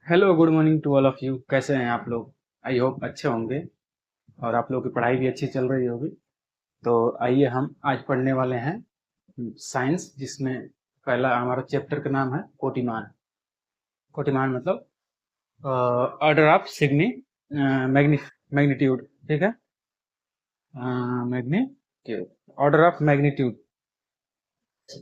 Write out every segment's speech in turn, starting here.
Hello, good morning to all of you. कैसे हैं आप लोग? आई होप अच्छे होंगे और आप लोगों की पढ़ाई भी अच्छी चल रही होगी। तो आइए हम आज पढ़ने वाले हैं साइंस, जिसमें पहला हमारा चैप्टर का नाम है कोटिमान। कोटिमान मतलब ऑर्डर ऑफ सिग्नी मैग्नीट्यूड। ठीक है, मैग्नीट्यूड, ऑर्डर ऑफ मैग्नीट्यूड।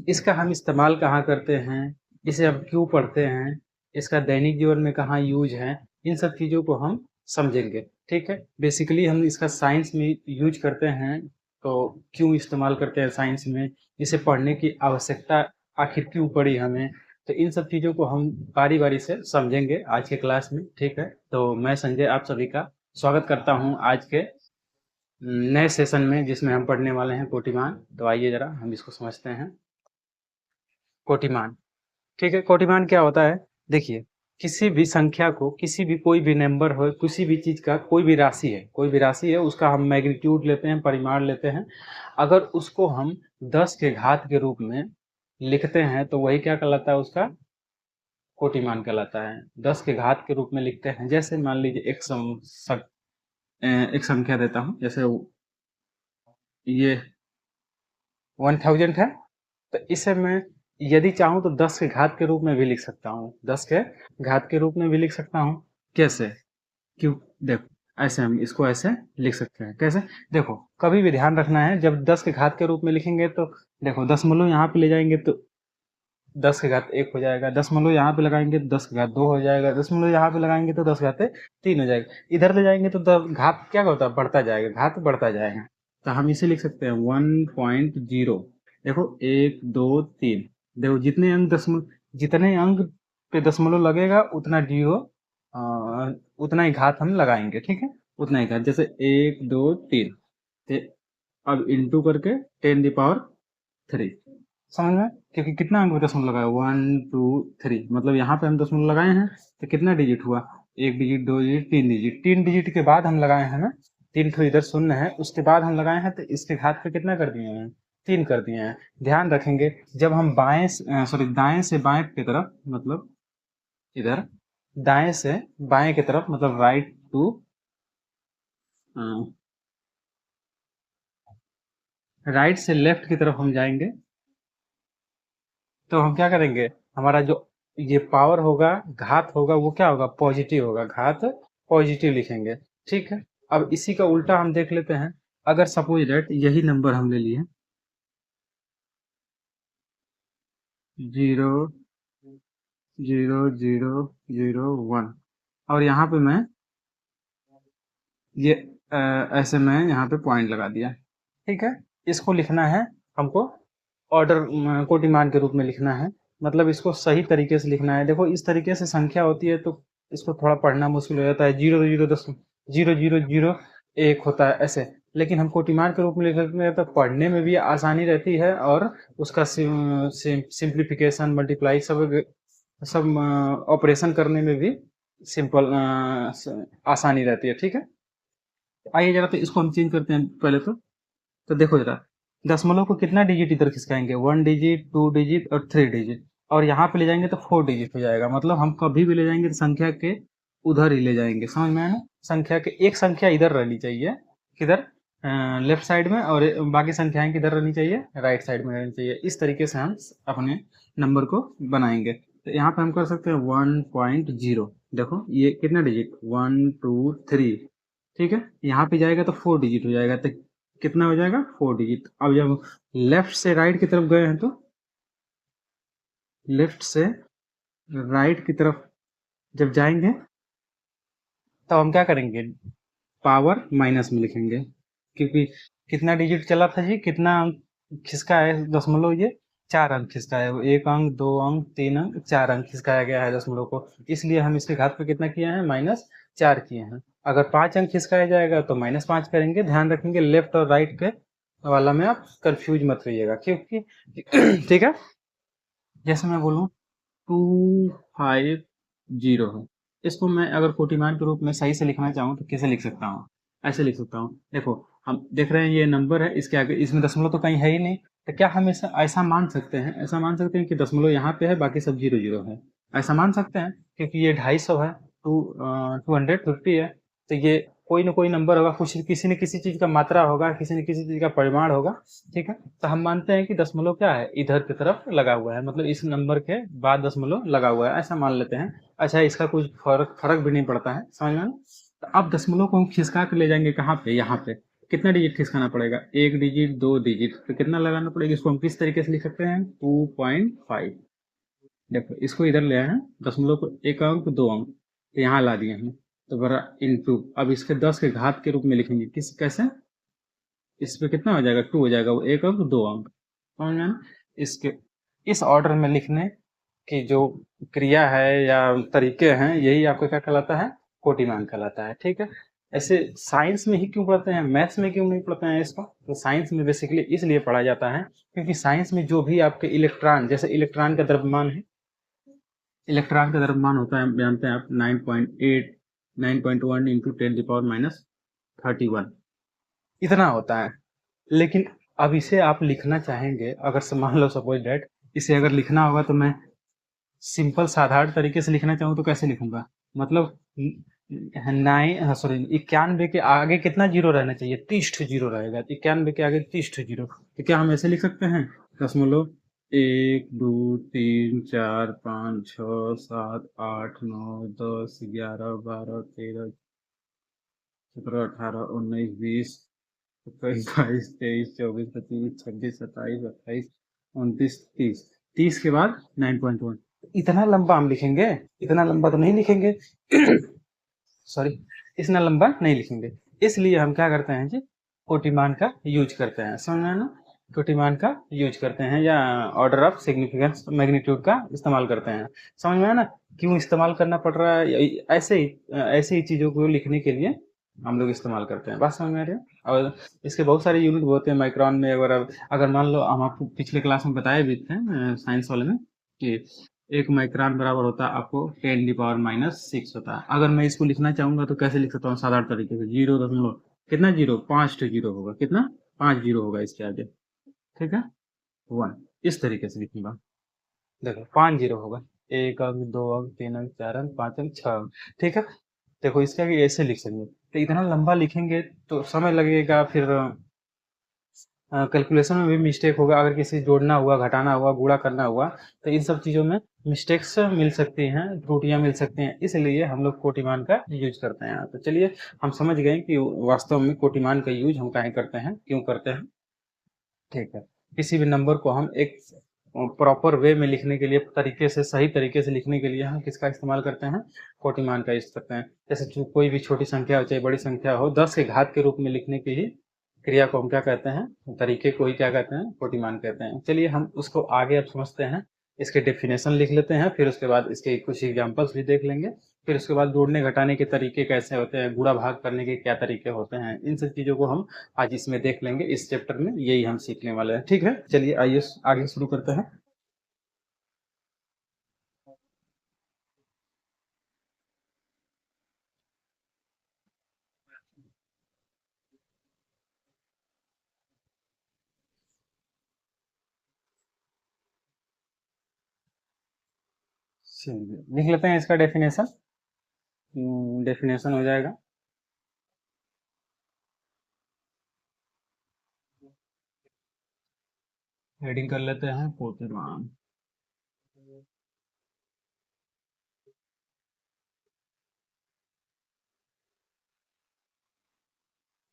इसका हम इस्तेमाल कहाँ करते हैं, इसे हम क्यों पढ़ते हैं, इसका दैनिक जीवन में कहाँ यूज है, इन सब चीज़ों को हम समझेंगे। ठीक है, बेसिकली हम इसका साइंस में यूज करते हैं, तो क्यों इस्तेमाल करते हैं साइंस में, इसे पढ़ने की आवश्यकता आखिर क्यों पड़ी हमें, तो इन सब चीज़ों को हम बारी बारी से समझेंगे आज के क्लास में। ठीक है, तो मैं संजय आप सभी का स्वागत करता हूँ आज के नए सेशन में, जिसमें हम पढ़ने वाले हैं कोटिमान। तो आइए जरा हम इसको समझते हैं। कोटिमान, ठीक है, कोटिमान क्या होता है? देखिए, किसी भी संख्या को, किसी भी कोई भी नंबर हो, किसी भी चीज का कोई भी राशि है, कोई भी राशि है, उसका हम मैग्नीट्यूड लेते हैं, परिमाण लेते हैं। अगर उसको हम 10 के घात के रूप में लिखते हैं तो वही क्या कहलाता है? उसका कोटिमान कहलाता है। 10 के घात के रूप में लिखते हैं, जैसे मान लीजिए एक संख्या देता हूँ, जैसे ये 1000 है, तो इसे मैं यदि चाहूँ तो 10 के घात के रूप में भी लिख सकता हूँ, 10 के घात के रूप में भी लिख सकता हूँ। कैसे? क्यों? देखो, ऐसे हम इसको ऐसे लिख सकते हैं। कैसे? देखो, कभी भी ध्यान रखना है, जब 10 के घात के रूप में लिखेंगे तो देखो, दशमलव यहाँ पे ले जाएंगे तो 10 के घात 1 हो जाएगा, दशमलव यहाँ पे लगाएंगे तो 10 के घात 2 हो जाएगा, दशमलव यहाँ पे लगाएंगे तो 10 के घात 3 हो जाएगा। इधर ले जाएंगे तो घात क्या होता है? बढ़ता जाएगा, घात बढ़ता जाएगा। तो हम इसे लिख सकते हैं 1.0। देखो, 1 2 3, देखो जितने अंक पे दशमलव लगेगा उतना जीरो, उतना ही घात हम लगाएंगे। ठीक है, उतना ही घात, जैसे 1 2 3। अब इंटू करके 10⁻3, समझ में? क्योंकि कितना अंक पे दशमलव लगाया, 1 2 3, मतलब यहाँ पे हम दशमलव लगाए हैं तो कितना डिजिट हुआ? 1 डिजिट, 2 डिजिट, 3 डिजिट। 3 डिजिट के बाद हम लगाए हैं ना, 3 ठो इधर शून्य है, उसके बाद हम लगाए हैं, तो इसके घात पे कितना कर दिए हैं? 3 कर दिए हैं। ध्यान रखेंगे, जब हम दाएं से बाएं की तरफ, मतलब इधर दाएं से बाएं की तरफ, मतलब राइट से लेफ्ट की तरफ हम जाएंगे, तो हम क्या करेंगे? हमारा जो ये पावर होगा, घात होगा, वो क्या होगा? पॉजिटिव होगा, घात पॉजिटिव लिखेंगे। ठीक है, अब इसी का उल्टा हम देख लेते हैं। अगर सपोज दैट यही नंबर हम ले लिए 0 0 0 0 1, और यहाँ पे मैं ये ऐसे मैं यहाँ पे पॉइंट लगा दिया। ठीक है, इसको लिखना है हमको ऑर्डर कोटिमान के रूप में लिखना है, मतलब इसको सही तरीके से लिखना है। देखो, इस तरीके से संख्या होती है तो इसको थोड़ा पढ़ना मुश्किल हो जाता है। 0 0 0 होता है ऐसे, लेकिन हम कोटिमान के रूप में लिख लेते हैं तो पढ़ने में भी आसानी रहती है, और उसका सिंप्लीफिकेशन, मल्टीप्लाई, सब सब ऑपरेशन करने में भी सिंपल आसानी रहती है। ठीक है, आइए जरा तो इसको हम चेंज करते हैं पहले तो देखो जरा, दशमलव को कितना डिजिट इधर खिसकाएंगे? 1 डिजिट, 2 डिजिट और 3 डिजिट, और यहाँ पे ले जाएंगे तो 4 डिजिट हो जाएगा। मतलब हम कभी भी ले जाएंगे तो संख्या के उधर ही ले जाएंगे, समझ में आया ना? संख्या के एक संख्या इधर रहनी चाहिए, किधर? लेफ्ट साइड में, और बाकी संख्याएं किधर रहनी चाहिए? राइट साइड में रहनी चाहिए। इस तरीके से हम अपने नंबर को बनाएंगे। तो यहाँ पे हम कर सकते हैं 1.0। देखो, ये कितना डिजिट? 1 2 3। ठीक है, यहाँ पे जाएगा तो 4 डिजिट हो जाएगा, तो कितना हो जाएगा? 4 डिजिट। अब जब लेफ्ट से राइट की तरफ गए हैं तो लेफ्ट से राइट की तरफ जब जाएंगे तो हम क्या करेंगे? पावर माइनस में लिखेंगे, क्योंकि कितना डिजिट चला था जी, कितना अंक खिसका है दशमलव? ये 4 अंक खिसका है। 1 अंक, 2 अंक, 3 अंक, 4 अंक खिसकाया गया है दशमलव को, इसलिए हम इसके घात पे कितना किए हैं? -4 किए हैं। अगर 5 अंक खिसकाया जाएगा तो -5 करेंगे। ध्यान रखेंगे, लेफ्ट और राइट के वाला में आप कंफ्यूज मत रहिएगा, क्योंकि ठीक है, जैसे मैं बोलूँ 250 है, इसको मैं अगर कोटिमान के रूप में सही से लिखना चाहूँ तो कैसे लिख सकता हूँ? ऐसे लिख सकता हूँ। देखो, हम देख रहे हैं ये नंबर है, इसके आगे इसमें दशमलव तो कहीं है ही नहीं, तो क्या हम ऐसा ऐसा मान सकते हैं कि दशमलव यहाँ पे है, बाकी सब 0 0 है? ऐसा मान सकते हैं? क्योंकि ये 250 है, 250 है, तो ये कोई ना कोई नंबर होगा, कुछ किसी न किसी चीज का मात्रा होगा, किसी न किसी चीज का परिमाण होगा। ठीक है, तो हम मानते हैं कि दशमलव क्या है, इधर की तरफ लगा हुआ है, मतलब इस नंबर के बाद दशमलव लगा हुआ है, ऐसा मान लेते हैं। अच्छा, इसका कुछ फर्क फर्क भी नहीं पड़ता है, समझ में आया? तो अब दशमलव को हम खिसका के ले जाएंगे कहाँ पे, यहाँ पे। कितना डिजिट खिसकाना पड़ेगा, एक डिजिट, दो डिजिट, तो कितना लगाना पड़ेगा, इसको हम किस तरीके से लिख सकते हैं, 2.5। देखो इसको इधर ले आए हैं, दशमलव को एक अंक, दो अंक, तो यहाँ ला दिए हैं, तो बड़ा इंटू, अब इसके 10 के घात के रूप में लिखेंगे, किस कैसे, इस पे कितना हो जाएगा, 2 हो जाएगा, वो एक अंक, दो अंक, समझ में आया ना? इसके इस ऑर्डर में लिखने की जो क्रिया है या तरीके हैं, यही आपको क्या कहलाता है, कोटिमान कहलाता है। ठीक है, ऐसे साइंस में ही क्यों पढ़ते हैं, मैथ्स में क्यों नहीं पढ़ते हैं इसको, तो साइंस में बेसिकली इसलिए पढ़ा जाता है क्योंकि साइंस में जो भी आपके इलेक्ट्रॉन, जैसे इलेक्ट्रॉन का द्रव्यमान है, इलेक्ट्रॉन का द्रव्यमान होता है, जानते हैं आप, 9.8 9.1 इंटू 10⁻31 इतना होता है। लेकिन अब इसे आप लिखना चाहेंगे, अगर मान लो सपोज डेट, इसे अगर लिखना होगा तो मैं सिंपल साधारण तरीके से लिखना चाहूँ तो कैसे लिखूंगा, मतलब 91 के आगे कितना जीरो रहना चाहिए, 30 जीरो रहेगा, 91 के आगे 30 जीरो, तो क्या हम ऐसे लिख सकते हैं, दशमलव 1 2 3 4 5 6 7 8 9 10 11 13 14 15 16 17 18 19 20 21 22 23 24 25 26 27 28 29 30, 30 के बाद 9.1, इतना लंबा हम लिखेंगे, इतना लंबा तो नहीं लिखेंगे सॉरी, इतना लंबा नहीं लिखेंगे। इसलिए हम क्या करते हैं जी, कोटिमान का यूज करते हैं, समझ में आया ना? कोटिमान का यूज करते हैं या ऑर्डर ऑफ सिग्निफिकेंस मैग्नीट्यूड का इस्तेमाल करते हैं, समझ में आया ना? क्यों इस्तेमाल करना पड़ रहा है, ऐसे ही चीजों को लिखने के लिए हम लोग इस्तेमाल करते हैं, बात समझ में आ रही है? और इसके बहुत सारे यूनिट होते हैं माइक्रोन में, अगर मान लो, हम आपको पिछले क्लास में बताए भी थे साइंस वाले में, कि एक माइक्रोन बराबर होता है आपको 10⁻⁻6 होता है। अगर मैं इसको लिखना चाहूंगा तो कैसे लिख सकता हूँ, साधारण तरीके से, 0 कितना जीरो, 5 जीरो होगा, कितना, 5 जीरो होगा इसके आगे, ठीक है, 1, इस तरीके से लिखूंगा। देखो 5 जीरो होगा, एक अंक, दो अंक, तीन अंक, चार अंक, पांच अंक, छह अंक, ठीक है। देखो इसके आगे ऐसे लिख सकते, तो इतना लंबा लिखेंगे तो समय लगेगा, फिर कैलकुलेशन में भी मिस्टेक होगा, अगर किसी जोड़ना हुआ, घटाना हुआ, गुणा करना हुआ, तो इन सब चीज़ों में मिस्टेक्स मिल सकती हैं, त्रुटियां मिल सकती हैं, इसलिए हम लोग कोटिमान का यूज करते हैं। तो चलिए हम समझ गए कि वास्तव में कोटिमान का यूज हम काहे करते हैं, क्यों करते हैं। ठीक है, किसी भी नंबर को हम एक प्रॉपर वे में लिखने के लिए, तरीके से, सही तरीके से लिखने के लिए हम किसका इस्तेमाल करते हैं, कोटिमान का यूज करते हैं। जैसे कोई भी छोटी संख्या हो चाहे बड़ी संख्या हो, 10 के घात के रूप में लिखने की ही क्रिया को हम क्या कहते हैं, तरीके को ही क्या कहते हैं, कोटिमान कहते हैं। चलिए हम उसको आगे अब समझते हैं, इसके डेफिनेशन लिख लेते हैं, फिर उसके बाद इसके कुछ एग्जांपल्स भी देख लेंगे, फिर उसके बाद जोड़ने घटाने के तरीके कैसे होते हैं, गुणा भाग करने के क्या तरीके होते हैं, इन सब चीज़ों को हम आज इसमें देख लेंगे, इस चैप्टर में यही हम सीखने वाले हैं। ठीक है, चलिए आइए आगे शुरू करते हैं। चलिए लिख लेते हैं इसका डेफिनेशन। डेफिनेशन हो जाएगा, हेडिंग कर लेते हैं कोटिमान।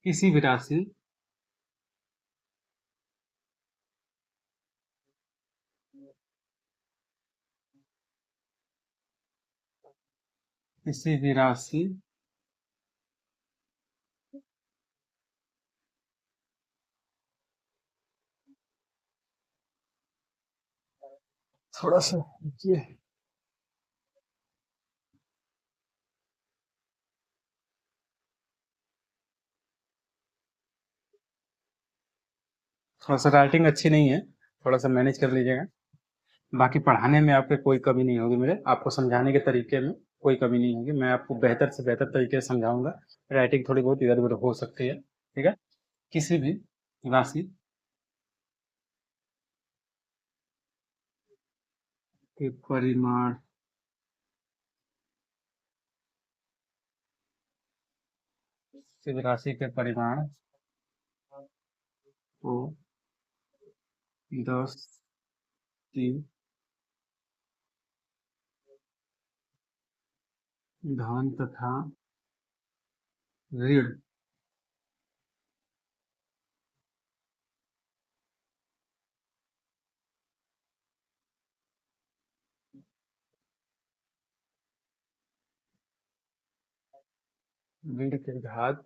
किसी भी राशि किसी भी राशि थोड़ा सा ये थोड़ा सा राइटिंग अच्छी नहीं है, थोड़ा सा मैनेज कर लीजिएगा। बाकी पढ़ाने में आपके कोई कमी नहीं होगी, मेरे आपको समझाने के तरीके में कोई कमी नहीं होगी, मैं आपको बेहतर से बेहतर तरीके से समझाऊंगा। राइटिंग थोड़ी बहुत इधर उधर हो सकती है, ठीक है। किसी भी राशि के परिमाण किसी भी राशि के परिमाण को 10 की धन तथा ऋण ऋण के घात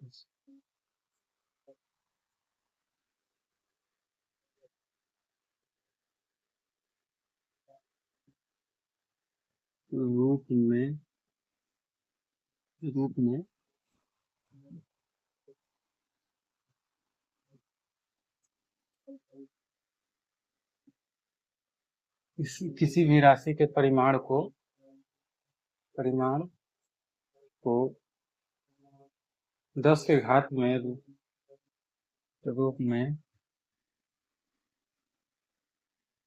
रूप में किसी भी राशि के परिमाण को 10 के घात में रूप में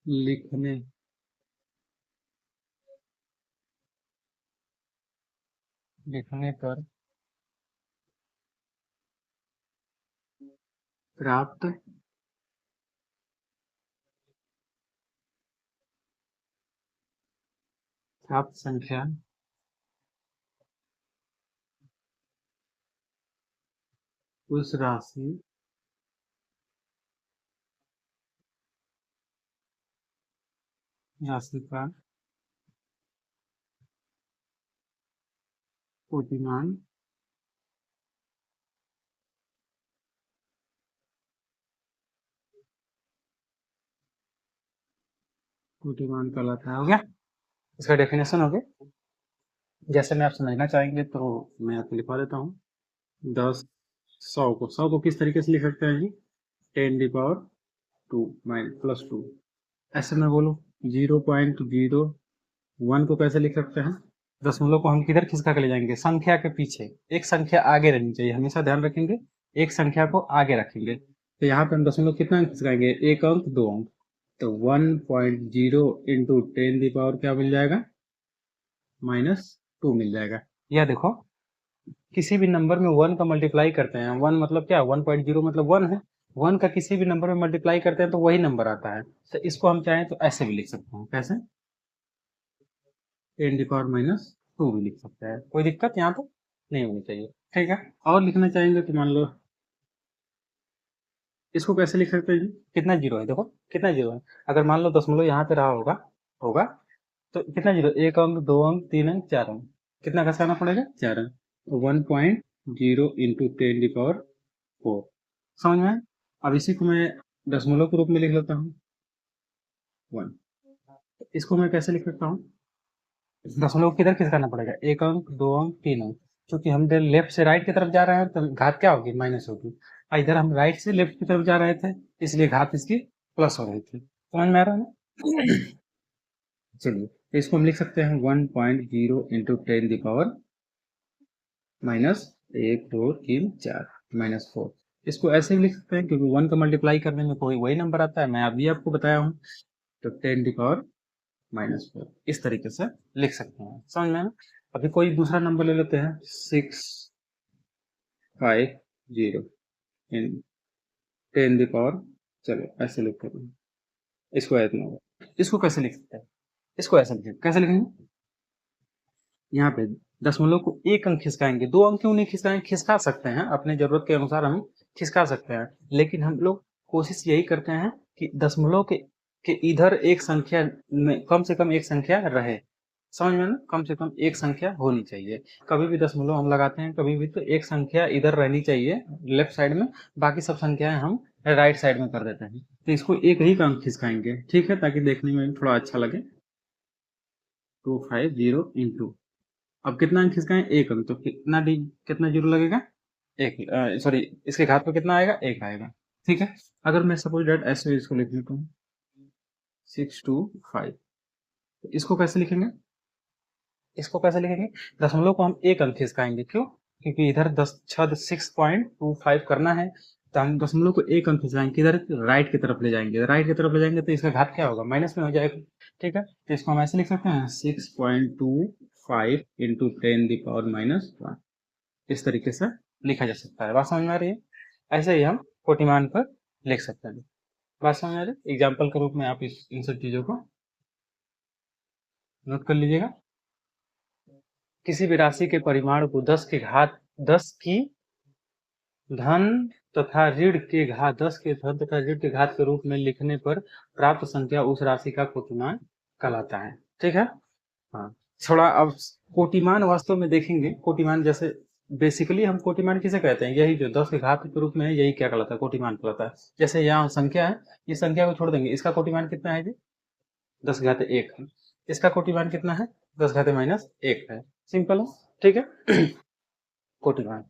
लिखने पर प्राप्त संख्या उस राशि का पूर्तिमान कहलाता है। हो गया, इसका डेफिनेशन हो गया। जैसे मैं आप समझना चाहेंगे तो मैं आपको लिखवा देता हूँ। 10 100 को किस तरीके से लिख सकते हैं जी? 10⁻² -+2। ऐसे मैं बोलूँ 0.01 को कैसे लिख सकते हैं? दशमलव को हम किधर खिसका के ले जाएंगे? संख्या के पीछे एक संख्या आगे रहनी चाहिए, हमेशा ध्यान रखेंगे एक संख्या को आगे रखेंगे। तो यहाँ पे हम दशमलव कितना अंक खिसकाएंगे? 1 अंक 2 अंक। तो 1.0 इंटू 10 क्या मिल जाएगा? -2 मिल जाएगा। या देखो किसी भी नंबर में 1 का मल्टीप्लाई करते हैं, 1 मतलब क्या? 1.0 मतलब 1 है। 1 का किसी भी नंबर में मल्टीप्लाई करते हैं तो वही नंबर आता है। तो इसको हम चाहें तो ऐसे भी लिख सकते हैं। कैसे? 10⁻² भी लिख सकते हैं। कोई दिक्कत यहाँ तो नहीं होनी चाहिए। ठीक है, और लिखना चाहेंगे तो मान लो इसको कैसे लिख सकते हैं जी? कितना जीरो है? देखो कितना जीरो है। अगर मान लो दशमलव यहाँ पे रहा होगा तो कितना जीरो? 1 अंक 2 अंक 3 अंक 4 अंक। कितना घटाना पड़ेगा? 4 अंक। 1.0 इंटू 10⁻⁴ समझ में आया? अब इसी को मैं दशमलव के रूप में लिख लेता हूँ 1। इसको मैं कैसे लिख सकता हूँ? दशमलव किधर खिसकाना पड़ेगा? 1 अंक 2 अंक 3 अंक। क्योंकि हम इधर लेफ्ट से राइट की तरफ जा रहे हैं तो घात क्या होगी? माइनस होगी। इधर हम राइट से लेफ्ट की तरफ जा रहे थे इसलिए घात इसकी प्लस हो रही थी। समझ में आ रहा है ना? चलिए तो इसको हम लिख सकते हैं 1.0 इंटू 10⁻⁻1 2 3 4 -4। इसको ऐसे भी लिख सकते हैं क्योंकि 1 का मल्टीप्लाई करने में कोई वही नंबर आता है। मैं अभी आपको बताया हूँ। तो 10⁻⁻4 इस तरीके से लिख सकते हैं। समझ में आया? अभी कोई दूसरा नंबर ले लेते हैं 650 इन 10⁻, चलो ऐसे लिखते हैं। इसको इतना होगा। इसको कैसे लिख सकते हैं? इसको ऐसे लिखेंगे। कैसे लिखेंगे? यहाँ पे दशमलव को 1 अंक खिसकाएंगे। 2 अंक क्यों नहीं खिसकाएंगे? खिसका सकते हैं, अपने जरूरत के अनुसार हम खिसका सकते हैं, लेकिन हम लोग कोशिश यही करते हैं कि दशमलव के इधर एक संख्या में कम से कम एक संख्या रहे। समझ में ना? कम से कम एक संख्या होनी चाहिए। कभी भी दशमलव हम लगाते हैं कभी भी तो एक संख्या इधर रहनी चाहिए लेफ्ट साइड में, बाकी सब संख्याएं हम राइट साइड में कर देते हैं। तो इसको एक ही का अंक खिसकाएंगे, ठीक है, ताकि देखने में थोड़ा अच्छा लगे। 250 इंटू, अब कितना अंक खिसकाएं? 1 अंक। तो कितना जीरो लगेगा? 1। सॉरी, इसके घात पर कितना आएगा? 1 आएगा। ठीक है, अगर मैं सपोज डेट ऐसे इसको लिख लेता हूँ 625, तो इसको कैसे लिखेंगे? दशमलव को हम 1 अंक खिसकाएंगे। क्यों? क्योंकि इधर 6.25 करना है तो हम दशमलव को 1 अंक खिसकाएंगे। किधर? राइट की तरफ ले जाएंगे। राइट की तरफ ले जाएंगे तो इसका घात क्या होगा? माइनस में हो जाएगा। ठीक है, तो इसको हम ऐसे लिख सकते हैं 6.25 इंटू 10⁻⁻1 इस तरीके से लिखा जा सकता है। बात समझ में आ रही है? ऐसे ही हम कोटिमान पर लिख सकते हैं। बात समझ में आ रही है? एग्जाम्पल के रूप में आप इन सब चीजों को नोट कर लीजिएगा। किसी भी राशि के परिमाण को 10 की धन तथा ऋण के घात के रूप में लिखने पर प्राप्त संख्या उस राशि का कोटिमान कहलाता है। ठीक है? हाँ, थोड़ा अब कोटिमान वास्तव में देखेंगे। कोटिमान जैसे बेसिकली हम कोटिमान किसे कहते हैं? यही जो 10 के घात के रूप में है, यही क्या कहलाता है? कोटिमान कहलाता है। जैसे यहाँ संख्या है, इस संख्या को छोड़ देंगे, इसका कोटिमान कितना है जी? 10 घात 1 है। इसका कोटिमान कितना है? 10 घात -1 है। सिंपल है, ठीक है। कोटिमान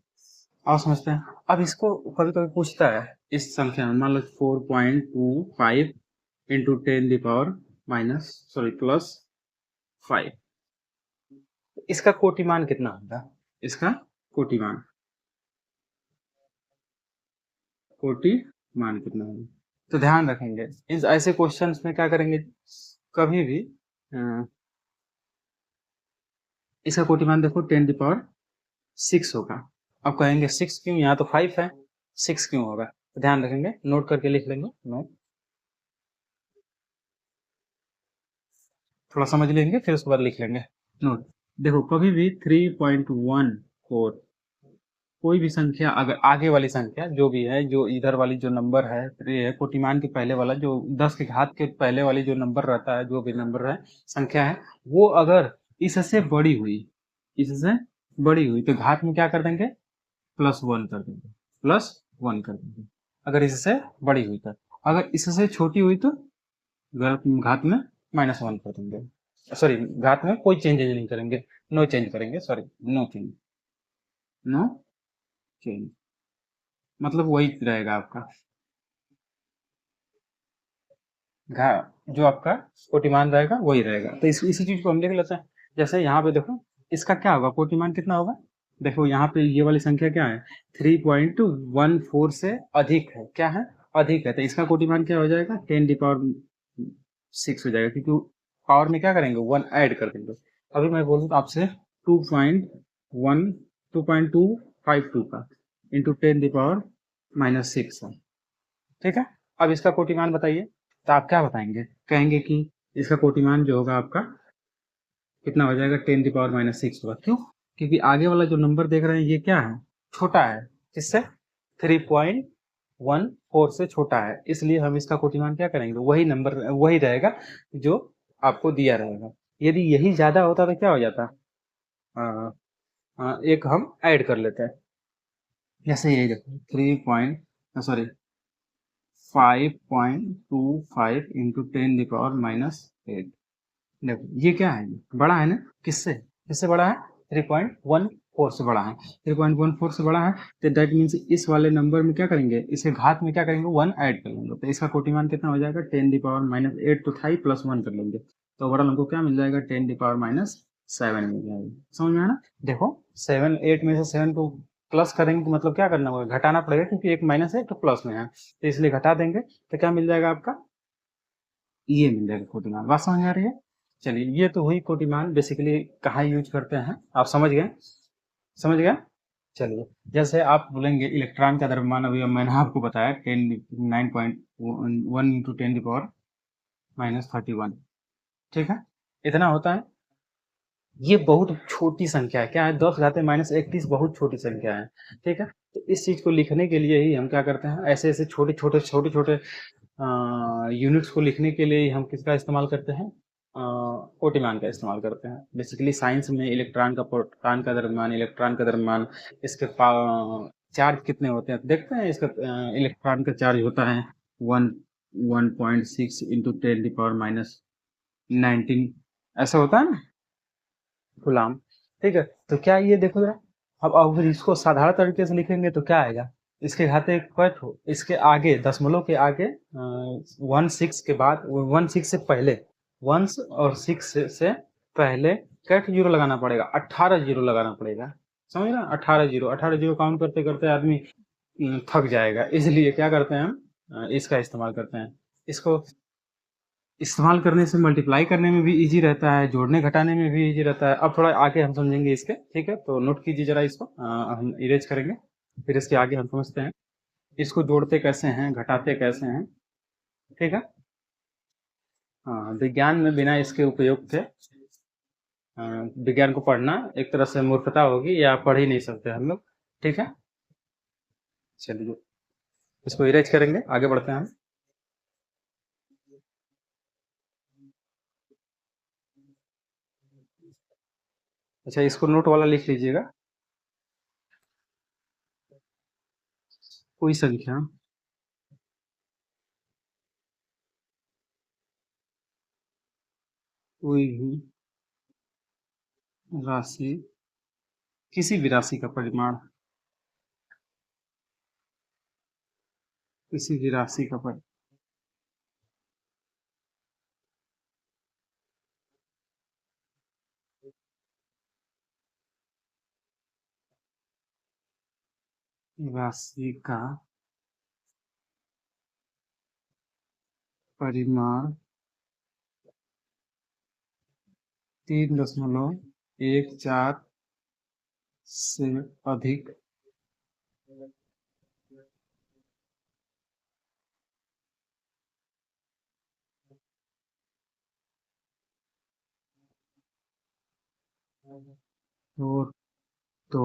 और समझते हैं। अब इसको कभी कभी पूछता है, इस संख्या में मान लो 4.25 इंटू 10 प्लस 5, इसका कोटिमान कितना होगा? इसका कोटिमान कितना होगा? तो ध्यान रखेंगे इस ऐसे क्वेश्चंस में क्या करेंगे, कभी भी इसका कोटिमान देखो 10⁻6 होगा। अब कहेंगे 6 क्यों? यहाँ तो 5 है, 6 क्यों होगा? तो ध्यान रखेंगे, नोट करके लिख लेंगे। नोट थोड़ा समझ लेंगे, फिर उसके बाद लिख लेंगे। नोट देखो, कभी भी 3.14 कोई भी संख्या, अगर आगे वाली संख्या जो भी है, जो इधर वाली जो नंबर है कोटिमान के पहले वाला, जो 10 के घात के पहले वाली जो नंबर रहता है, जो भी नंबर है, संख्या है, वो अगर इससे बड़ी हुई, तो घात में क्या कर देंगे? +1 कर देंगे, +1 कर देंगे। अगर इससे बड़ी हुई तो, अगर इससे छोटी हुई तो घात में -1 कर देंगे। सॉरी, घात में कोई चेंज नहीं करेंगे, नो चेंज करेंगे, सॉरी, नो चेंज, मतलब वही रहेगा आपका जो आपका कोटिमान रहेगा वही रहेगा। तो इसी चीज को हम देख लेते हैं। जैसे यहाँ पे देखो, इसका क्या होगा? कोटिमान कितना होगा? देखो यहाँ पे ये वाली संख्या क्या है? 3.14 से अधिक है। क्या है? अधिक है। तो इसका कोटिमान क्या हो जाएगा? 10⁻6 हो जाएगा, क्योंकि पावर में क्या करेंगे? 1 ऐड कर देंगे। अभी मैं बोलूँ तो आपसे 2.252 का इंटू 10⁻6 है। ठीक है? अब इसका कोटिमान बताइए। तो आप क्या बताएंगे? कहेंगे कि इसका कोटिमान जो होगा आपका कितना हो जाएगा? 10⁻6 होगा। क्यों? क्योंकि आगे वाला जो नंबर देख रहे हैं ये क्या है? छोटा है। किससे? 3.14 से छोटा है, इसलिए हम इसका कोटिमान क्या करेंगे? वही नंबर, वही रहेगा जो आपको दिया रहेगा। यदि यही ज्यादा होता तो क्या हो जाता? एक हम ऐड कर लेते हैं। जैसे यही देखो 5.25 इंटू 10⁻8। देखो ये क्या है? बड़ा है ना? किससे बड़ा है? 3.14 से बड़ा है। 3.14 से बड़ा है, तो दैट मीन्स इस वाले नंबर में क्या करेंगे? इसके घात में क्या करेंगे? 1 ऐड कर लेंगे। तो इसका कोटिमान कितना हो जाएगा? 10⁻8 तो था ही, +1 कर लेंगे, तो ओवरऑल हमको क्या मिल जाएगा? 10⁻7 मिल जाएगा। समझ में आया ना? देखो 7, 8 में से 7 को प्लस करेंगे तो मतलब क्या करना होगा? घटाना पड़ेगा, क्योंकि एक माइनस है तो प्लस में है, तो इसलिए घटा देंगे। तो क्या मिल जाएगा आपका? ये मिल जाएगा कोटिमान। बात समझ में आ रही है? चलिए, ये तो हुई कोटिमान। बेसिकली कहाँ यूज करते हैं आप समझ गए? चलिए, जैसे आप बोलेंगे इलेक्ट्रॉन का द्रव्यमान, अभी मैंने आपको बताया 9.1 इंटू 10⁻31। ठीक है? इतना होता है। ये बहुत छोटी संख्या है। क्या है? 10⁻31 बहुत छोटी संख्या है। ठीक है? तो इस चीज को लिखने के लिए ही हम क्या करते हैं? ऐसे छोटे छोटे यूनिट्स को लिखने के लिए हम किसका इस्तेमाल करते हैं? कोटिमान का इस्तेमाल करते हैं। बेसिकली साइंस में इलेक्ट्रॉन का द्रव्यमान, इसके चार्ज कितने होते हैं देखते हैं। इसका इलेक्ट्रॉन का चार्ज होता है 1.6 इंटू 10⁻19, ऐसा होता है ना, गुलाम। ठीक है? तो क्या ये देखो जरा, अब अगर इसको साधारण तरीके से लिखेंगे तो क्या आएगा? इसके घाते कट हो, इसके आगे दशमलव के आगे 1/6 के बाद 1/6 से पहले 1 और 6 से पहले कैट जीरो लगाना पड़ेगा, 18 जीरो लगाना पड़ेगा। समझ रहे? 18 जीरो काउंट करते करते आदमी थक जाएगा, इसलिए क्या करते हैं हम? इसका इस्तेमाल करते हैं। इसको इस्तेमाल करने से मल्टीप्लाई करने में भी इजी रहता है, जोड़ने घटाने में भी इजी रहता है। अब थोड़ा आगे हम समझेंगे इसके। ठीक है? तो नोट कीजिए जरा इसको, हम इरेज करेंगे। फिर इसके आगे हम समझते हैं इसको जोड़ते कैसे हैं, घटाते कैसे हैं। ठीक है। हाँ, विज्ञान में बिना इसके उपयोग के विज्ञान को पढ़ना एक तरह से मूर्खता होगी, या पढ़ ही नहीं सकते हम लोग। ठीक है। चलिए इसको इरेज करेंगे, आगे बढ़ते हैं हम। अच्छा, इसको नोट वाला लिख लीजिएगा। कोई संख्या कोई भी राशि, किसी भी राशि का परिमाण, किसी भी राशि का राशि का परिमाण 3.14 से अधिक हो तो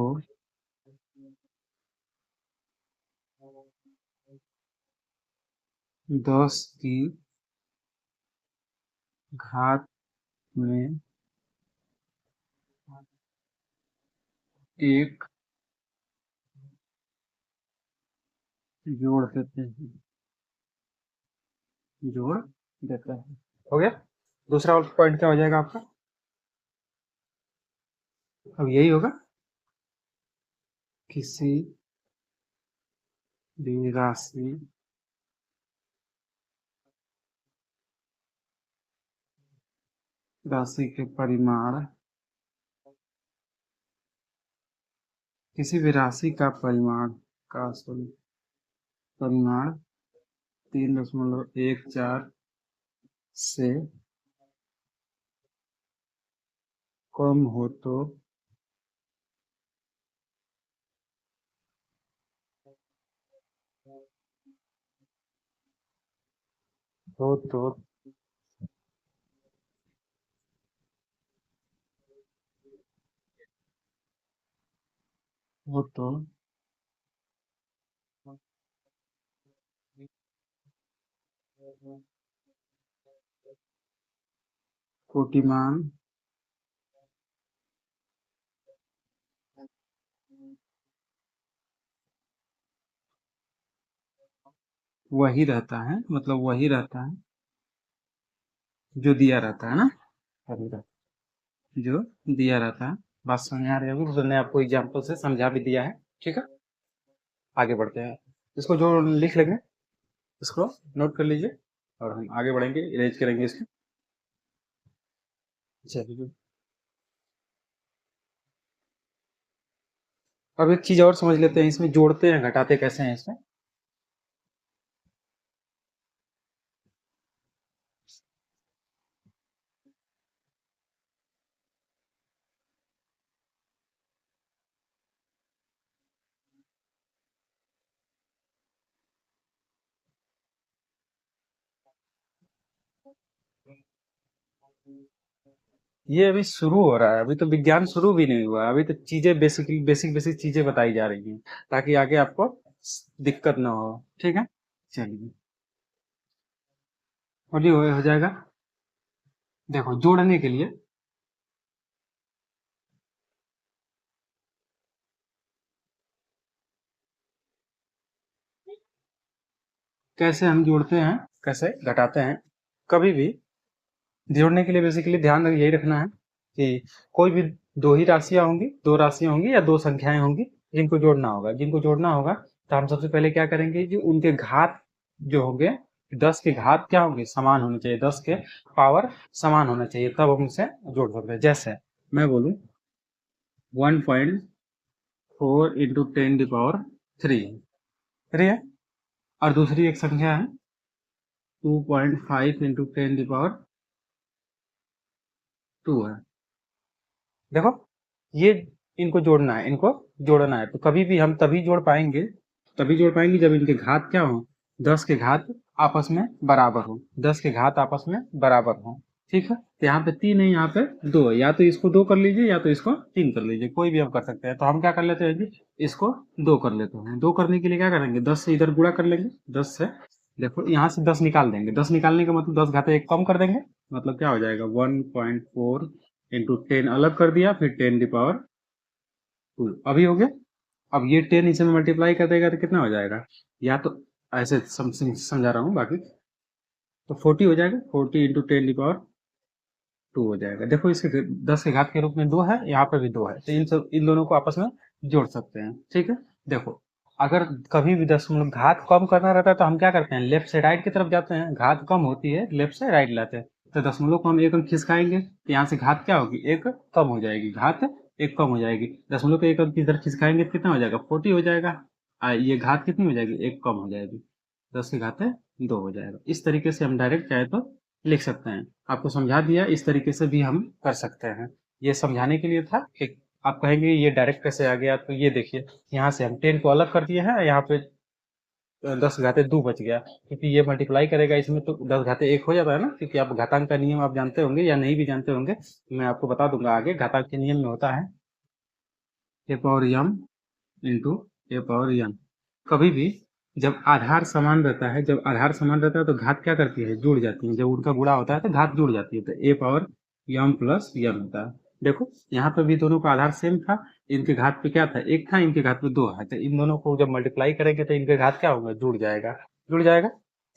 10 की घात में 1 जोड़ देते हैं, जोड़ देता है। हो गया। दूसरा पॉइंट क्या हो जाएगा आपका? अब यही होगा, किसी भी राशि के परिमाण, किसी भी राशि का परिमाण का परिमाण 3.14 से कम हो तो हो तो कोटिमान वही रहता है, मतलब वही रहता है जो दिया रहता है ना, वही रहता है जो दिया रहता है। बात समझ में आ रही होगी, मैंने आपको एग्जाम्पल से समझा भी दिया है। ठीक है। आगे बढ़ते हैं, इसको जो लिख लेंगे इसको नोट कर लीजिए, और हम आगे बढ़ेंगे, इरेज करेंगे इसको। चलिए अब एक चीज और समझ लेते हैं, इसमें जोड़ते हैं घटाते कैसे हैं इसमें। ये अभी शुरू हो रहा है, अभी तो विज्ञान शुरू भी नहीं हुआ है, अभी तो चीजें बेसिकली बेसिक बेसिक चीजें बताई जा रही हैं, ताकि आगे आपको दिक्कत ना हो। ठीक है। चलिए और ये हो जाएगा। देखो जोड़ने के लिए कैसे हम जोड़ते हैं, कैसे घटाते हैं, कभी भी जोड़ने के लिए बेसिकली ध्यान यही रखना है कि कोई भी दो ही राशियां होंगी, दो राशियां होंगी या दो संख्याएं होंगी, जिनको जोड़ना होगा, तो हम सबसे पहले क्या करेंगे कि उनके घात जो होंगे, 10 के घात क्या होंगे, समान होने चाहिए, 10 के पावर समान होना चाहिए, तब हम उनसे जोड़ सकते हैं। जैसे मैं बोलूं 1.4 इंटू 10 की पावर 3, ठीक है। और दूसरी एक संख्या है 2.5 इंटू 10 की पावर 2 है। देखो ये इनको जोड़ना है, इनको जोड़ना है। तो कभी भी हम तभी जोड़ पाएंगे जब इनके घात क्या हो, 10 के घात आपस में बराबर हो, 10 के घात आपस में बराबर हो। ठीक है, तो यहाँ पे 3 है, यहाँ पे 2 है, या तो इसको 2 कर लीजिए या तो इसको 3 कर लीजिए, कोई भी हम कर सकते हैं। तो हम क्या कर लेते हैं जी, इसको 2 कर लेते हैं। 2 करने के लिए क्या करेंगे, 10 से इधर गुणा कर लेंगे, 10 से, देखो यहाँ से 10 निकाल देंगे, 10 निकालने का मतलब 10 घाते 1 कम कर देंगे, मतलब क्या हो जाएगा 1.4 इंटू 10 अलग कर दिया, फिर 10 की पावर 2 अभी हो गया। अब ये 10 इसे में मल्टीप्लाई कर देगा तो कितना हो जाएगा, या तो ऐसे समझा रहा हूँ बाकी, तो 40 हो जाएगा, 40 इंटू 10 की पावर 2 हो जाएगा। देखो इसके 10 के घात के रूप में 2 है, यहाँ पे भी 2 है, तो इन दोनों को आपस में जोड़ सकते हैं। ठीक है, देखो अगर कभी भी दशमलव घात कम करना रहता है तो हम क्या करते हैं, लेफ्ट से राइट की तरफ जाते हैं, घात कम होती है लेफ्ट से राइट लाते हैं। तो दशमलव को हम एक अंक खिसकाएंगे तो यहाँ से घात क्या होगी, एक कम हो जाएगी, घात एक कम हो जाएगी। दशमलव को एक अंक इधर खिसकाएंगे तो कितना हो जाएगा, 40 हो जाएगा। ये घात कितनी हो जाएगी, एक कम हो जाएगी, 10 की घात 2 हो जाएगा। इस तरीके से हम डायरेक्ट चाहे तो लिख सकते हैं। आपको समझा दिया, इस तरीके से भी हम कर सकते हैं। ये समझाने के लिए था कि आप कहेंगे ये डायरेक्ट कैसे आ गया, तो ये देखिए यहाँ से हम 10 को अलग कर दिए हैं, यहाँ पे 10 घाते 2 बच गया, क्योंकि ये मल्टीप्लाई करेगा इसमें तो 10 घाते 1 हो जाता है ना, क्योंकि आप घातांक का नियम आप जानते होंगे या नहीं भी जानते होंगे, मैं आपको बता दूंगा आगे। घातांक के नियम में होता है ए पावर यम इंटू ए पावर यन। कभी भी जब आधार समान रहता है, तो घात क्या करती है, जुड़ जाती है। जब उनका गुणा होता है तो घात जुड़ जाती है, तो ए पावर यम प्लस यन होता है। देखो यहाँ पे भी दोनों का आधार सेम था, इनके घात पे क्या था, एक था, इनके घात पे 2 है, तो इन दोनों को जब मल्टीप्लाई करेंगे तो इनके घात क्या होगा, जुड़ जाएगा।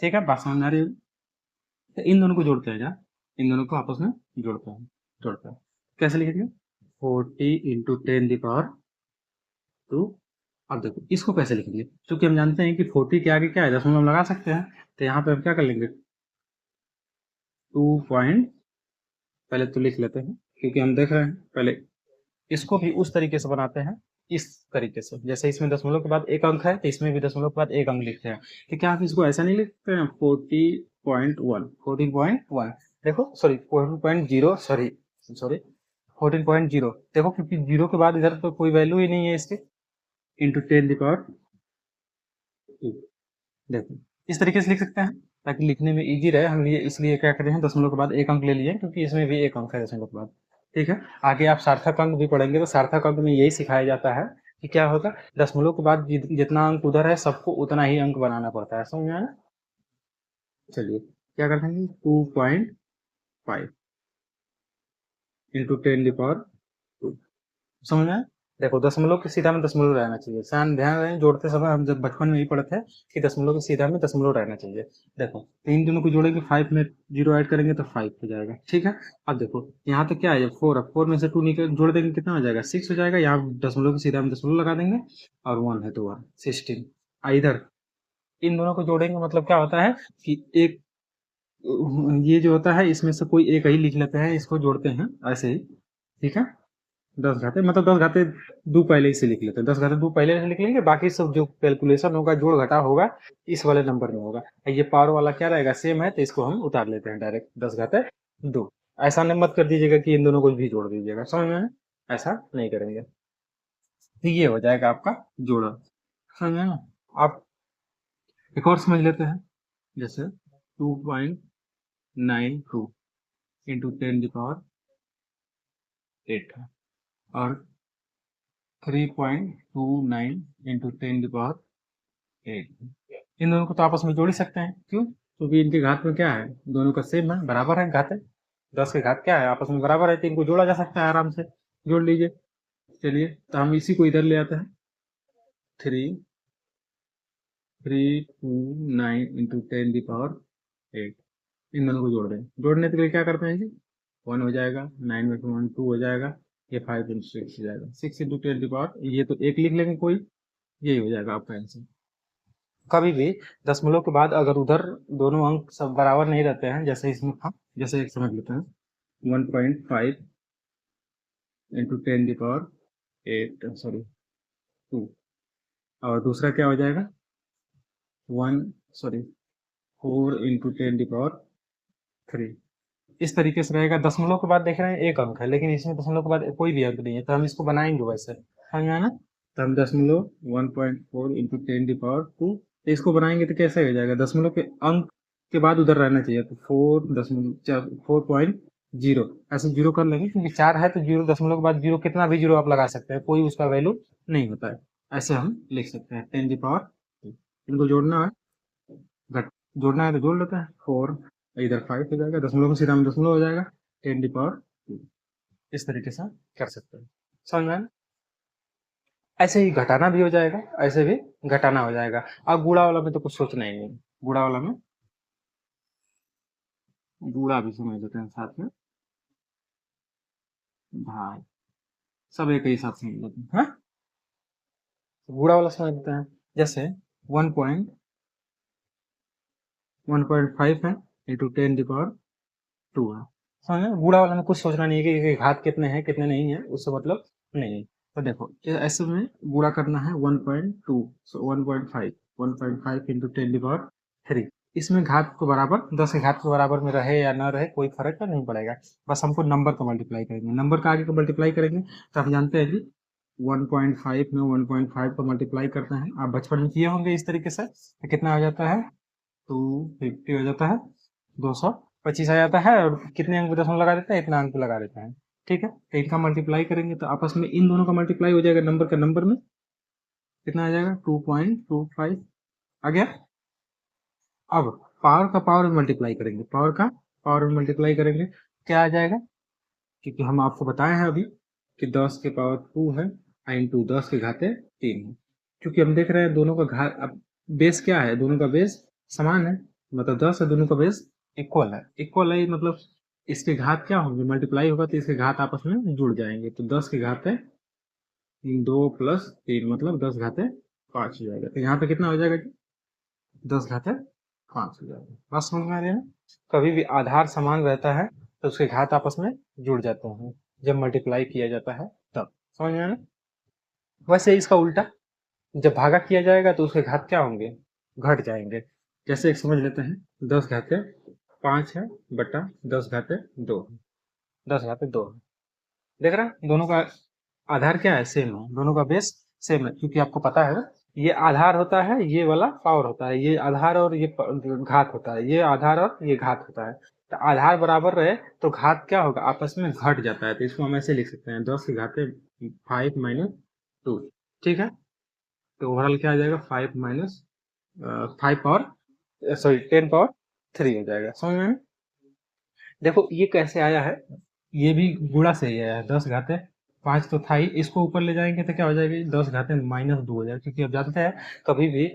ठीक है, बात समझ में आ रही है। तो इन दोनों को जोड़ते हैं, जहाँ इन दोनों को आपस में जोड़ते हैं कैसे लिखेंगे, 40 इंटू 10 की पावर 2। अब देखो इसको कैसे लिखेंगे, क्योंकि हम जानते हैं कि 40 के आगे क्या है, दशमलव हम लगा सकते हैं, तो यहाँ पे हम क्या कर लेंगे, 2 पॉइंट, पहले तो लिख लेते हैं क्योंकि हम देख रहे हैं। पहले इसको भी उस तरीके से बनाते हैं, इस तरीके से, जैसे इसमें दशमलव के बाद एक अंक है तो इसमें भी दशमलव के बाद एक अंक लिखते हैं। तो क्या आप इसको ऐसा नहीं लिखते हैं, 40.1, देखो सॉरी 14.0, सॉरी 14.0, देखो क्योंकि 0 के बाद इधर तो कोई वैल्यू ही नहीं है इसके, इंटू 10 की पावर 2। देखो इस तरीके से लिख सकते हैं ताकि लिखने में इजी रहे, हम लिए इसलिए क्या करते हैं, दशमलव के बाद एक अंक ले लिए, क्योंकि इसमें भी एक अंक है दशमलव के बाद। ठीक है, आगे आप सार्थक अंक भी पढ़ेंगे तो सार्थक अंक में यही सिखाया जाता है कि क्या होगा, दशमलव के बाद जितना अंक उधर है सबको उतना ही अंक बनाना पड़ता है, समझ में आया। चलिए क्या करते हैं, 2.5 इंटू 10 की पावर 2, समझ में आया? देखो दशमलव के सीधा में दशमलव रहना चाहिए, ध्यान रहे जोड़ते समय हम जब बचपन में ही पढ़े थे कि दशमलव के सीधा में दशमलव रहना चाहिए। देखो तो इन दोनों को जोड़ेंगे, 5 में 0 ऐड करेंगे तो 5 हो जाएगा। ठीक है, अब देखो यहाँ तो क्या है, 4 है, 4 में से 2 निकल जोड़ देंगे कितना हो जाएगा, 6 हो जाएगा। यहाँ दशमलव के सीधा में दशमलव लगा देंगे और 1 है तो 1, 16। इधर इन दोनों को जोड़ेंगे मतलब क्या होता है कि एक, ये जो होता है इसमें से कोई एक ही लिख लेते हैं, इसको जोड़ते हैं ऐसे ही। ठीक है, 10 घाते मतलब 10 घाते 2 पहले ही से लिख लेते हैं, 10 घाते 2 पहले से लिख लेंगे, बाकी सब जो कैलकुलेशन होगा जोड़ घटा होगा इस वाले नंबर में होगा। ये पावर वाला क्या रहेगा, सेम है, तो इसको हम उतार लेते हैं डायरेक्ट 10 घाते 2। ऐसा नहीं मत कर दीजिएगा कि इन दोनों को भी जोड़ दीजिएगा, समझ में है? ऐसा नहीं करेंगे। तो ये हो जाएगा आपका जोड़ा, समझ में ना। आप एक और समझ लेते हैं, जैसे 2.92 इंटू 10 की पावर 8 है, और 3.29 इंटू 10 की पावर 8। इन दोनों को तो आपस में जोड़ ही सकते हैं, क्यों, क्योंकि इनके घात में क्या है, दोनों का सेम है, बराबर है घात है। 10 के घात क्या है, आपस में बराबर है, तो इनको जोड़ा जा सकता है आराम से, जोड़ लीजिए। चलिए तो हम इसी को इधर ले आते हैं, 3.329 इंटू 10 की पावर 8। इन दोनों को जोड़ दें, जोड़ने के लिए क्या करते हैं जी, 1 हो जाएगा, 9 में 1 2 हो जाएगा, ये 5 इंटू 6 हो जाएगा, 6 इंटू 10 की पावर, ये तो एक लिख लेंगे कोई, यही हो जाएगा आपका आंसर। कभी भी दशमलव के बाद अगर उधर दोनों अंक सब बराबर नहीं रहते हैं, जैसे इसमें था, जैसे एक समझ लेते हैं, 1.5 इंटू 10 की पावर 8, सॉरी 2, और दूसरा क्या हो जाएगा, 4 इंटू 10 की पावर 3। इस तरीके से रहेगा। दशमलव के बाद देख रहे हैं एक अंक है, लेकिन इसमें दशमलव के बाद कोई भी अंक नहीं है, तो हम इसको बनाएंगे वैसे, समझ में आया ना। तो हम दशमलव 1.4 इंटू 10⁻², तो इसको बनाएंगे तो कैसे हो जाएगा, दशमलव के अंक के बाद उधर रहना चाहिए, तो 4.0 ऐसे जीरो कर लेंगे, क्योंकि 4 है तो जीरो, दशमलव के बाद जीरो, कितना भी जीरो आप लगा सकते हैं, कोई उसका वैल्यू नहीं होता है। ऐसे हम लिख सकते हैं 10⁻²। इनको जोड़ना है, जोड़ना है तो जोड़ लेते हैं, 4 इधर 5 हो जाएगा, दशमलव में सीधा में दशमलव हो जाएगा, 10⁻²। इस तरीके से कर सकते हैं, समझ में आया ना? ऐसे ही घटाना भी हो जाएगा, ऐसे भी घटाना हो जाएगा। अब गुणा वाला में तो कुछ सोचना ही नहीं, गुणा वाला में गुणा भी समझ लेते हैं साथ में, भाई सब एक ही साथ समझ लेते हैं, हाँ? गुणा वाला समझ लेते हैं, जैसे 1.5 है इंटू 10⁻² है, समझ, गुणा वाला में कुछ सोचना नहीं है कि घात कितने हैं कितने नहीं है, उससे मतलब नहीं है। तो देखो ऐसे में गुणा करना है 1.2, सो 1.5 इंटू 10⁻³ इसमें घात को बराबर 10 के घात के बराबर में रहे या ना रहे कोई फर्क तो नहीं पड़ेगा, बस हमको नंबर का मल्टीप्लाई करेंगे, नंबर का आगे का मल्टीप्लाई करेंगे। तो हम जानते हैं कि 1.5 में 1.5 को मल्टीप्लाई करना है, आप बचपन में किए होंगे इस तरीके से, तो कितना आ जाता है 250 हो जाता है, 225 आ जाता है, और कितने अंक पे दशमलव लगा देते हैं, इतना अंक पे लगा देते हैं, ठीक है। तो इनका मल्टीप्लाई करेंगे तो आपस में इन दोनों का मल्टीप्लाई हो जाएगा, नंबर का नंबर में कितना आ जाएगा 2.25 आ गया। अब पावर का पावर में मल्टीप्लाई करेंगे, पावर का पावर में मल्टीप्लाई करेंगे, क्या आ जाएगा, क्योंकि हम आपको बताए हैं अभी कि 10 के पावर 2 है इंटू 10 के घाते 3 है, क्योंकि हम देख रहे हैं दोनों का घात, अब बेस क्या है, दोनों का बेस समान है, मतलब 10 है, दोनों का बेस इक्वल है, इक्वल है मतलब इसके घात क्या होंगे, मल्टीप्लाई होगा तो इसके घात आपस में जुड़ जाएंगे, तो 10 के घाते 2 प्लस 3 मतलब 10 घाते 5 हो जाएगा, तो यहाँ पे कितना हो जाएगा जी, 10 घाते 5 हो जाएगा। बस समझ में आ रही है ना? कभी भी आधार समान रहता है तो उसके घात आपस में जुड़ जाते हैं जब मल्टीप्लाई किया जाता है तब, समझ में आया ना? वैसे इसका उल्टा, जब भागा किया जाएगा तो उसके घात क्या होंगे, घट जाएंगे। जैसे एक समझ लेते हैं 10 घाते 5 है बटा 10 घाते 2, 10 घाते 2 देख रहा है, दोनों का आधार क्या है, सेम है, दोनों का बेस सेम है, क्योंकि आपको पता है ये आधार होता है, ये वाला पावर होता है, ये आधार और ये घात होता है, ये आधार और ये घात होता है। तो आधार बराबर रहे तो घात क्या होगा, आपस में घट जाता है, तो इसको हम ऐसे लिख सकते हैं 10 के घाते 5 - 2, ठीक है। तो ओवरऑल क्या आ जाएगा 5 पावर सॉरी 10⁻³ हो जाएगा, समझ में आया? देखो ये कैसे आया है, ये भी गुणा से ही आया है, 10 घाते 5 तो था ही, इसको ऊपर ले जाएंगे तो क्या हो जाएगी 10 घाते -2 हो जाएगा, क्योंकि अब जानते हैं कभी भी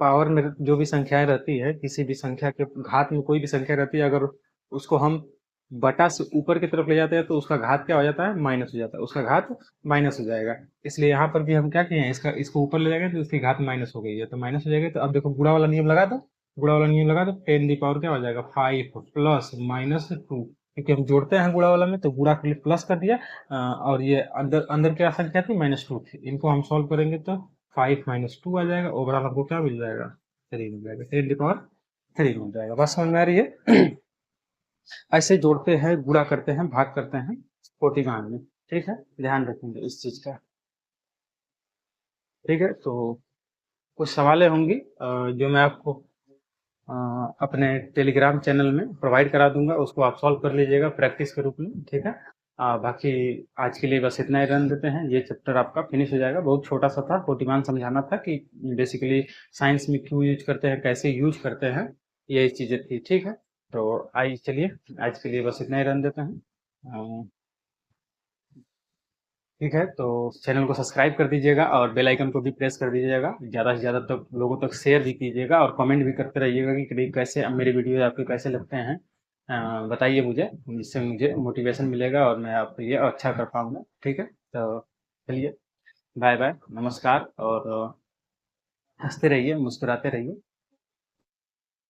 पावर में जो भी संख्याएं रहती है, किसी भी संख्या के घात में कोई भी संख्या रहती है, अगर उसको हम बटा से ऊपर की तरफ ले जाते हैं तो उसका घात क्या हो जाता है, माइनस हो जाता है, उसका घात माइनस हो जाएगा। इसलिए यहाँ पर भी हम क्या किए हैं, इसको ऊपर ले जाएंगे तो उसकी घात माइनस हो गई है, तो माइनस हो जाएगी। तो अब देखो गुणा वाला नियम लगा दो, गुणा वाला नियम लगा दो, 10 की पावर क्या हो जाएगा 5 प्लस -2, क्योंकि हम जोड़ते हैं गुणा वाला में तो गुणा के लिए प्लस कर दिया, और ये अंदर अंदर क्या संख्या थी -2 थी, इनको हम सॉल्व करेंगे तो 5 - 2 आ जाएगा, ओवरऑल हमको क्या मिल जाएगा 3 मिल जाएगा, 10 की पावर 3 मिल जाएगा। बस समझ में आ रही है? ऐसे जोड़ते हैं, गुणा करते हैं, भाग करते हैं कोटिकांड में, ठीक है, ध्यान रखेंगे इस चीज का, ठीक है। तो कुछ सवालें होंगी जो मैं आपको अपने टेलीग्राम चैनल में प्रोवाइड करा दूंगा, उसको आप सॉल्व कर लीजिएगा प्रैक्टिस के रूप में, ठीक है। बाकी आज के लिए बस इतना ही रन देते हैं, ये चैप्टर आपका फिनिश हो जाएगा। बहुत छोटा सा था, कोटिमान समझाना था कि बेसिकली साइंस में क्यों यूज करते हैं, कैसे यूज करते हैं, यही चीजें थी, ठीक है। तो आइए चलिए आज के लिए बस इतना ही रन देते हैं, ठीक है। तो चैनल को सब्सक्राइब कर दीजिएगा और बेल आइकन को भी प्रेस कर दीजिएगा, ज़्यादा से ज़्यादा तक लोगों तक शेयर भी कीजिएगा, और कमेंट भी करते रहिएगा कि कैसे मेरे वीडियो आपको कैसे लगते हैं, बताइए मुझे, जिससे मुझे मोटिवेशन मिलेगा और मैं आपको ये अच्छा कर पाऊँगा, ठीक है। तो चलिए बाय बाय, नमस्कार, और हंसते रहिए, मुस्कुराते रहिए।